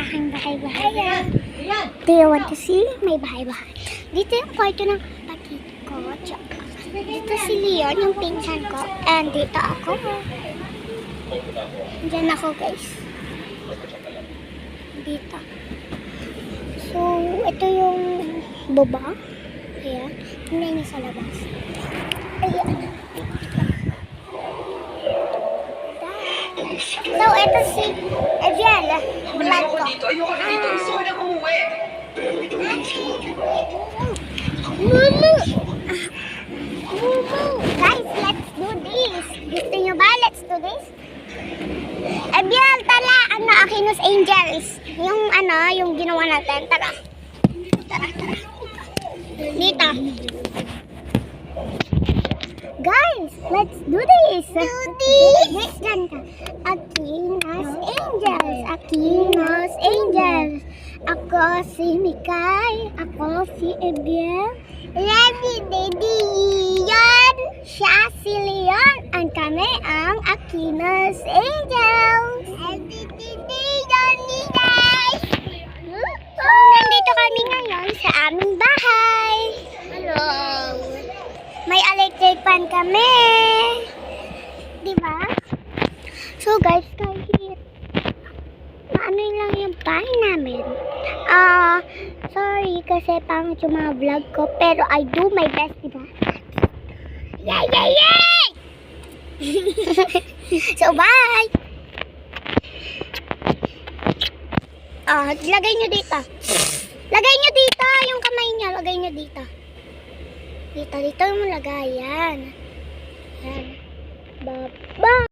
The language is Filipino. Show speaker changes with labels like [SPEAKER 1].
[SPEAKER 1] aking bahay-bahay. Do you want to see? May bahay-bahay. Dito yung kwarto ng kapatid ko. Dito si Leon, yung pinsan ko. And dito ako. Diyan ako, guys. Dito. So, ito yung baba. Ayan. Tingnan niyo sa labas. Ayan. So, ito si Eviel. Vlog ko.
[SPEAKER 2] Ayoko na dito. Gusto ko na umuwi.
[SPEAKER 1] Mumu! Mumu! Guys, let's do this. Gusto nyo ba? Let's do this. Eviel, tala! Aquinos Angels. Yung ginawa natin. Tara. Tara. Dito. Guys, let's do this. Dyan ka. Aquinos Angels. Aquinos Angels. Ako si Mikay. Ako si Eviel. Ready, Daddy Leon. Siya si Leon. Ang kami ang Aquinos Angels. Ready, Daddy Leon, guys. So, nandito kami ngayon sa aming bahay. Hello. May electric fan kami. Diba? So guys, kahit ano lang yung bahay namin. Sorry kasi pangit yung mga vlog ko. Pero I do my best, diba? Yay, yay, yay! So bye! Lagay nyo dito. Lagay nyo dito. Yung kamay nyo, lagay nyo dito. Dito mo lagay. Yan. Yan. Bye-bye.